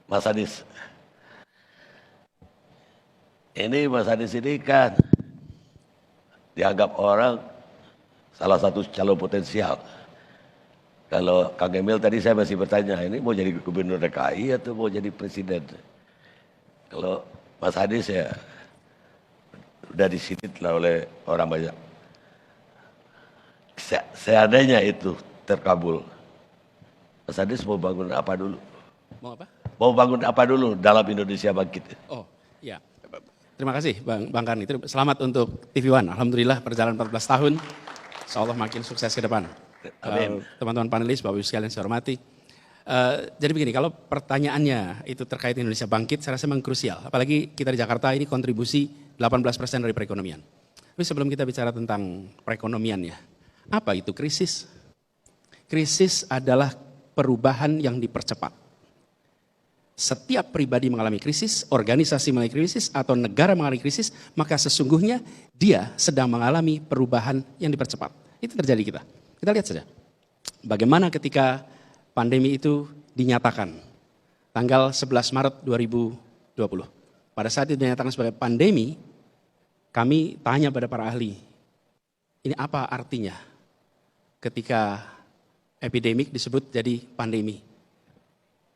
Mas Anies. Ini Mas Anies ini kan dianggap orang salah satu calon potensial. Kalau Kang Emil tadi saya masih bertanya, ini mau jadi gubernur DKI atau mau jadi presiden? Kalau Mas Anies ya udah disidit lah oleh orang banyak. Seandainya itu terkabul, Mas Anies mau bangun apa dulu? Mau apa? Mau bangun apa dulu dalam Indonesia Bangkit? Oh, iya. Terima kasih Bang Karni. Selamat untuk TV One. Alhamdulillah perjalanan 14 tahun. Insya Allah makin sukses ke depan. Amin. Teman-teman panelis, Bapak Ibu sekalian saya hormati. Jadi begini, kalau pertanyaannya itu terkait Indonesia Bangkit, saya rasa memang krusial. Apalagi kita di Jakarta ini kontribusi 18% dari perekonomian. Tapi sebelum kita bicara tentang perekonomian ya, apa itu krisis? Krisis adalah perubahan yang dipercepat. Setiap pribadi mengalami krisis, organisasi mengalami krisis, atau negara mengalami krisis, maka sesungguhnya dia sedang mengalami perubahan yang dipercepat. Itu terjadi kita. Kita lihat saja. Bagaimana ketika pandemi itu dinyatakan, tanggal 11 Maret 2020. Pada saat itu dinyatakan sebagai pandemi, kami tanya pada para ahli, ini apa artinya ketika epidemik disebut jadi pandemi?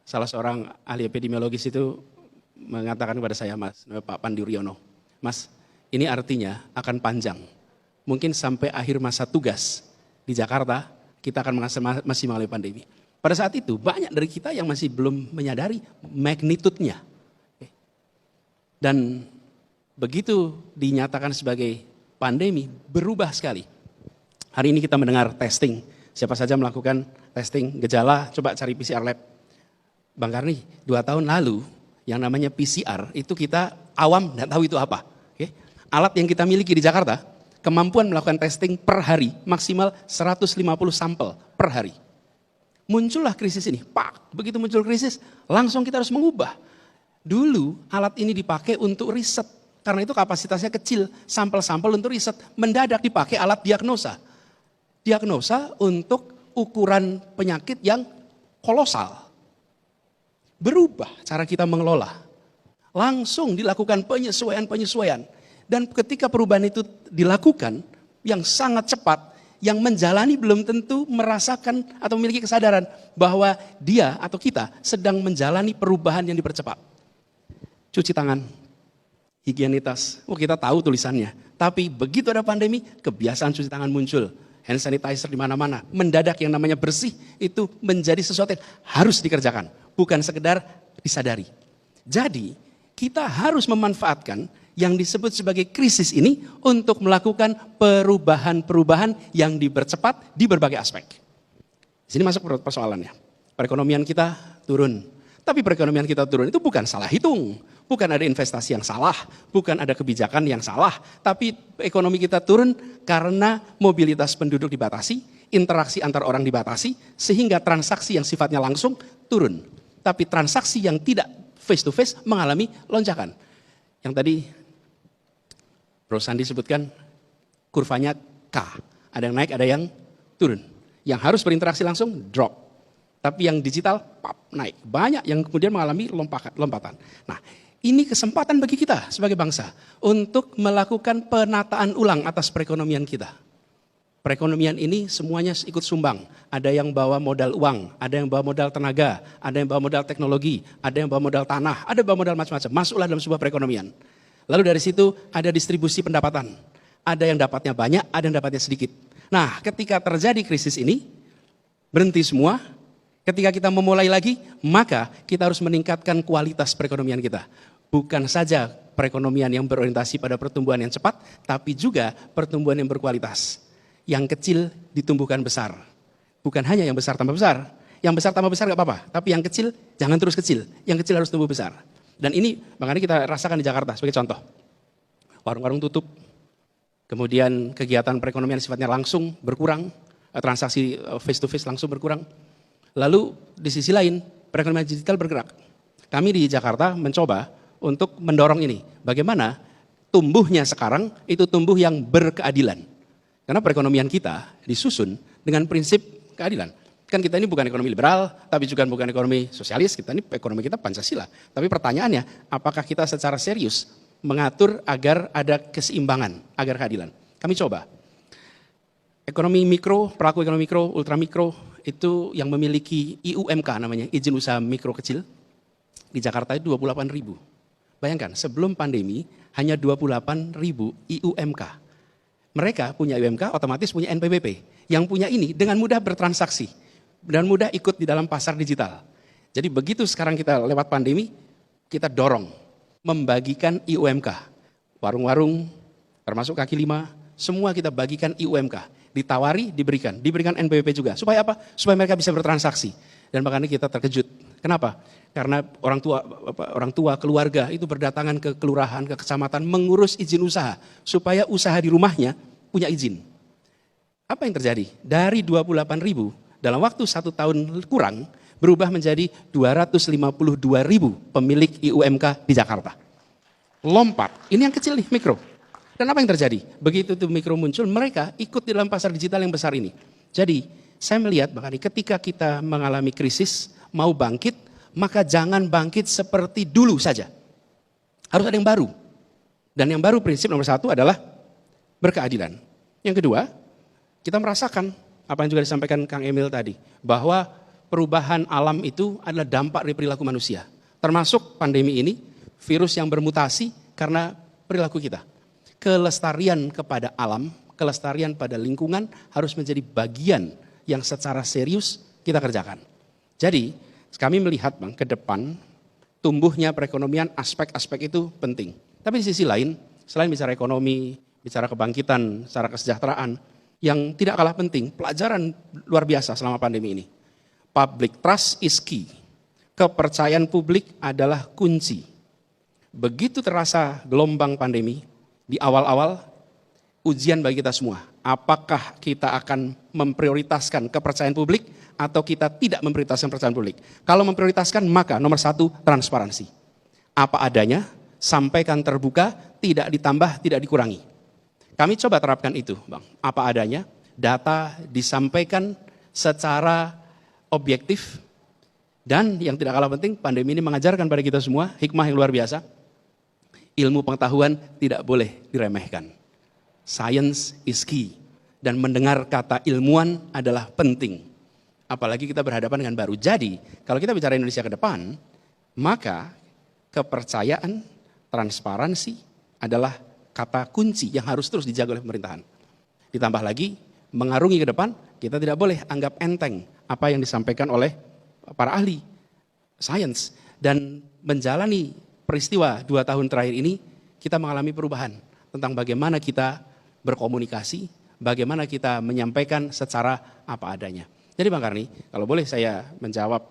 Salah seorang ahli epidemiologis itu mengatakan kepada saya, Mas, Pak Pandu Riono, Mas, ini artinya akan panjang. Mungkin sampai akhir masa tugas di Jakarta, kita akan masih mengalami pandemi. Pada saat itu, banyak dari kita yang masih belum menyadari magnitudenya. Dan begitu dinyatakan sebagai pandemi, berubah sekali. Hari ini kita mendengar testing, siapa saja melakukan testing gejala, coba cari PCR lab. Bang Karni, 2 tahun lalu yang namanya PCR itu kita awam nggak tahu itu apa. Oke? Alat yang kita miliki di Jakarta, kemampuan melakukan testing per hari maksimal 150 sampel per hari. Muncullah krisis ini, Pak, begitu muncul krisis langsung kita harus mengubah. Dulu alat ini dipakai untuk riset, karena itu kapasitasnya kecil, sampel-sampel untuk riset, mendadak dipakai alat diagnosa. Diagnosa untuk ukuran penyakit yang kolosal. Berubah cara kita mengelola. Langsung dilakukan penyesuaian. Dan ketika perubahan itu dilakukan yang sangat cepat, yang menjalani belum tentu merasakan atau memiliki kesadaran bahwa dia atau kita sedang menjalani perubahan yang dipercepat. Cuci tangan, higienitas, kita tahu tulisannya. Tapi begitu ada pandemi, kebiasaan cuci tangan muncul. Hand sanitizer di mana-mana, mendadak yang namanya bersih itu menjadi sesuatu yang harus dikerjakan. Bukan sekedar disadari. Jadi kita harus memanfaatkan yang disebut sebagai krisis ini untuk melakukan perubahan-perubahan yang dipercepat di berbagai aspek. Di sini masuk persoalannya. Perekonomian kita turun. Tapi perekonomian kita turun itu bukan salah hitung. Bukan ada investasi yang salah, bukan ada kebijakan yang salah. Tapi ekonomi kita turun karena mobilitas penduduk dibatasi, interaksi antar orang dibatasi, sehingga transaksi yang sifatnya langsung turun. Tapi transaksi yang tidak face to face mengalami lonjakan. Yang tadi Bro Sandi sebutkan kurvanya K. Ada yang naik, ada yang turun. Yang harus berinteraksi langsung drop. Tapi yang digital pop, naik. Banyak yang kemudian mengalami lompatan. Nah, ini kesempatan bagi kita sebagai bangsa untuk melakukan penataan ulang atas perekonomian kita. Perekonomian ini semuanya ikut sumbang. Ada yang bawa modal uang, ada yang bawa modal tenaga, ada yang bawa modal teknologi, ada yang bawa modal tanah, ada yang bawa modal macam-macam. Masuklah dalam sebuah perekonomian. Lalu dari situ ada distribusi pendapatan. Ada yang dapatnya banyak, ada yang dapatnya sedikit. Nah, ketika terjadi krisis ini, berhenti semua. Ketika kita memulai lagi, maka kita harus meningkatkan kualitas perekonomian kita. Bukan saja perekonomian yang berorientasi pada pertumbuhan yang cepat, tapi juga pertumbuhan yang berkualitas. Yang kecil ditumbuhkan besar. Bukan hanya yang besar tambah besar. Yang besar tambah besar gak apa-apa. Tapi yang kecil jangan terus kecil. Yang kecil harus tumbuh besar. Dan ini makanya kita rasakan di Jakarta sebagai contoh. Warung-warung tutup. Kemudian kegiatan perekonomian sifatnya langsung berkurang. Transaksi face to face langsung berkurang. Lalu di sisi lain perekonomian digital bergerak. Kami di Jakarta mencoba untuk mendorong ini. Bagaimana tumbuhnya sekarang itu tumbuh yang berkeadilan. Karena perekonomian kita disusun dengan prinsip keadilan. Kan kita ini bukan ekonomi liberal, tapi juga bukan ekonomi sosialis, kita ini ekonomi kita Pancasila. Tapi pertanyaannya, apakah kita secara serius mengatur agar ada keseimbangan, agar keadilan? Kami coba. Ekonomi mikro, pelaku ekonomi mikro, ultramikro, itu yang memiliki IUMK namanya, izin usaha mikro kecil, di Jakarta itu 28.000. Bayangkan, sebelum pandemi hanya 28.000 IUMK. Mereka punya IUMK, otomatis punya NPWP. Yang punya ini dengan mudah bertransaksi, dan mudah ikut di dalam pasar digital. Jadi begitu sekarang kita lewat pandemi, kita dorong membagikan IUMK. Warung-warung, termasuk kaki lima, semua kita bagikan IUMK. Ditawari, diberikan NPWP juga. Supaya apa? Supaya mereka bisa bertransaksi. Dan makanya kita terkejut. Kenapa? Karena orang tua, keluarga itu berdatangan ke kelurahan, ke kecamatan mengurus izin usaha supaya usaha di rumahnya punya izin. Apa yang terjadi? Dari 28.000 dalam waktu 1 tahun kurang berubah menjadi 252.000 pemilik IUMK di Jakarta. Lompat. Ini yang kecil nih, mikro. Dan apa yang terjadi? Begitu itu mikro muncul, mereka ikut di dalam pasar digital yang besar ini. Jadi saya melihat bahkan ketika kita mengalami krisis, mau bangkit, maka jangan bangkit seperti dulu saja. Harus ada yang baru. Dan yang baru prinsip nomor 1 adalah berkeadilan. Yang kedua, kita merasakan apa yang juga disampaikan Kang Emil tadi, bahwa perubahan alam itu adalah dampak dari perilaku manusia. Termasuk pandemi ini, virus yang bermutasi karena perilaku kita. Kelestarian kepada alam, kelestarian pada lingkungan harus menjadi bagian yang secara serius kita kerjakan. Jadi kami melihat Bang, ke depan tumbuhnya perekonomian, aspek-aspek itu penting. Tapi di sisi lain, selain bicara ekonomi, bicara kebangkitan secara kesejahteraan, yang tidak kalah penting, pelajaran luar biasa selama pandemi ini. Public trust is key. Kepercayaan publik adalah kunci. Begitu terasa gelombang pandemi, di awal-awal ujian bagi kita semua. Apakah kita akan memprioritaskan kepercayaan publik atau kita tidak memprioritaskan kepercayaan publik? Kalau memprioritaskan maka nomor 1 transparansi. Apa adanya, sampaikan terbuka, tidak ditambah, tidak dikurangi. Kami coba terapkan itu Bang. Apa adanya, data disampaikan secara objektif. Dan yang tidak kalah penting, pandemi ini mengajarkan pada kita semua hikmah yang luar biasa. Ilmu pengetahuan tidak boleh diremehkan. Science is key. Dan mendengar kata ilmuwan adalah penting. Apalagi kita berhadapan dengan baru. Jadi, kalau kita bicara Indonesia ke depan, maka kepercayaan, transparansi adalah kata kunci yang harus terus dijaga oleh pemerintahan. Ditambah lagi, mengarungi ke depan, kita tidak boleh anggap enteng apa yang disampaikan oleh para ahli sains. Dan menjalani peristiwa 2 tahun terakhir ini, kita mengalami perubahan tentang bagaimana kita berkomunikasi, bagaimana kita menyampaikan secara apa adanya. Jadi Bang Karni, kalau boleh saya menjawab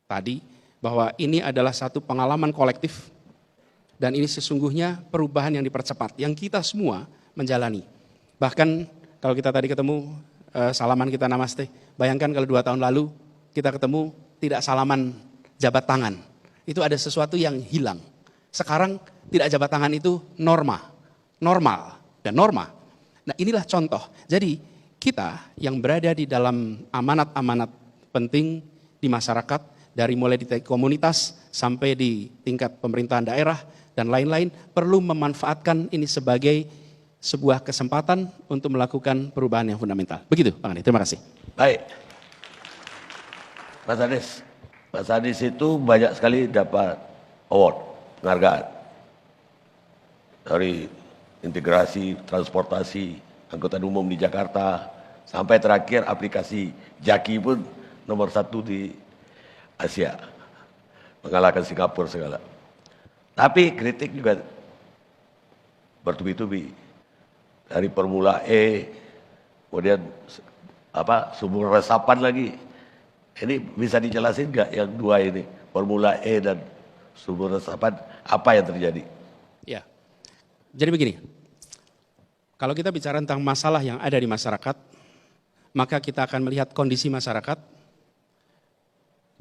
tadi, bahwa ini adalah satu pengalaman kolektif, dan ini sesungguhnya perubahan yang dipercepat, yang kita semua menjalani. Bahkan kalau kita tadi ketemu, salaman kita namaste, bayangkan kalau 2 tahun lalu kita ketemu tidak salaman jabat tangan. Itu ada sesuatu yang hilang. Sekarang tidak jabat tangan itu normal dan norma. Nah inilah contoh. Jadi kita yang berada di dalam amanat-amanat penting di masyarakat, dari mulai di komunitas sampai di tingkat pemerintahan daerah dan lain-lain, perlu memanfaatkan ini sebagai sebuah kesempatan untuk melakukan perubahan yang fundamental. Begitu Bang Andi, terima kasih. Baik. Mas Anies itu banyak sekali dapat award, penghargaan. Dari integrasi, transportasi, angkutan umum di Jakarta, sampai terakhir aplikasi Jaki pun nomor 1 di Asia. Mengalahkan Singapura segala. Tapi kritik juga bertubi-tubi. Dari Formula E, kemudian sumber resapan lagi. Ini bisa dijelasin nggak yang 2 ini, Formula E dan sumber resapan, apa yang terjadi? Ya, jadi begini, kalau kita bicara tentang masalah yang ada di masyarakat, maka kita akan melihat kondisi masyarakat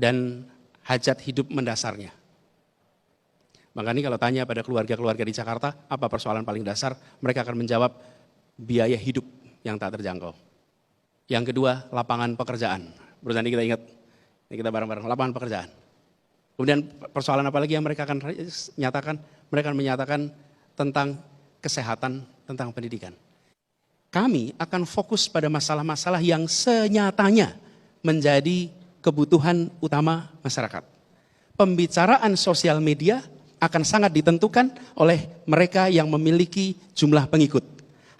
dan hajat hidup mendasarnya. Makanya kalau tanya pada keluarga-keluarga di Jakarta, apa persoalan paling dasar, mereka akan menjawab biaya hidup yang tak terjangkau. Yang kedua, lapangan pekerjaan. Barusan ini kita ingat, ini kita bareng-bareng, lapangan pekerjaan. Kemudian persoalan apa lagi yang mereka akan nyatakan? Mereka akan menyatakan tentang kesehatan, tentang pendidikan. Kami akan fokus pada masalah-masalah yang senyatanya menjadi kebutuhan utama masyarakat. Pembicaraan sosial media akan sangat ditentukan oleh mereka yang memiliki jumlah pengikut.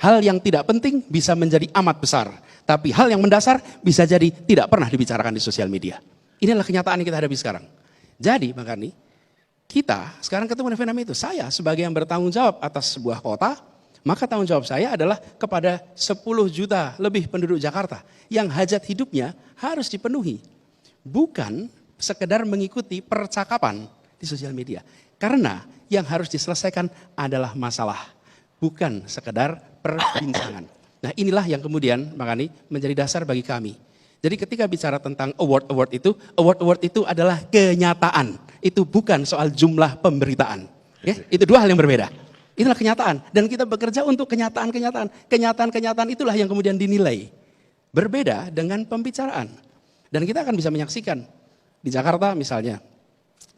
Hal yang tidak penting bisa menjadi amat besar, tapi hal yang mendasar bisa jadi tidak pernah dibicarakan di sosial media. Inilah kenyataan yang kita hadapi sekarang. Jadi, Bang Karni, kita sekarang ketemu dengan fenomena itu. Saya sebagai yang bertanggung jawab atas sebuah kota, maka tanggung jawab saya adalah kepada 10 juta lebih penduduk Jakarta yang hajat hidupnya harus dipenuhi. Bukan sekedar mengikuti percakapan di sosial media. Karena yang harus diselesaikan adalah masalah, bukan sekedar perbincangan. Nah inilah yang kemudian makanya menjadi dasar bagi kami. Jadi ketika bicara tentang award itu adalah kenyataan. Itu bukan soal jumlah pemberitaan. Ya, itu dua hal yang berbeda. Itulah kenyataan. Dan kita bekerja untuk kenyataan-kenyataan. Kenyataan-kenyataan itulah yang kemudian dinilai. Berbeda dengan pembicaraan. Dan kita akan bisa menyaksikan. Di Jakarta misalnya,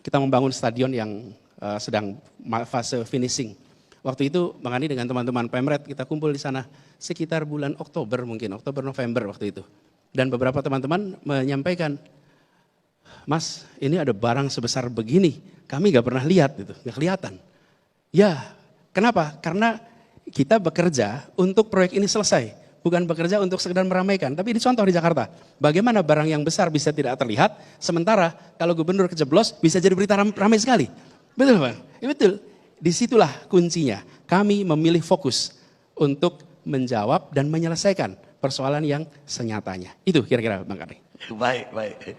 kita membangun stadion yang sedang fase finishing. Waktu itu Bang Andi dengan teman-teman Pemret kita kumpul di sana sekitar bulan Oktober mungkin, Oktober-November waktu itu. Dan beberapa teman-teman menyampaikan, Mas ini ada barang sebesar begini, kami gak pernah lihat itu, gak kelihatan. Ya, kenapa? Karena kita bekerja untuk proyek ini selesai, bukan bekerja untuk sekedar meramaikan. Tapi ini contoh di Jakarta, bagaimana barang yang besar bisa tidak terlihat, sementara kalau gubernur kejeblos bisa jadi berita ramai sekali. Betul Bang? Ya, betul. Disitulah kuncinya, kami memilih fokus untuk menjawab dan menyelesaikan persoalan yang senyatanya. Itu kira-kira Bang Karni. Baik, baik.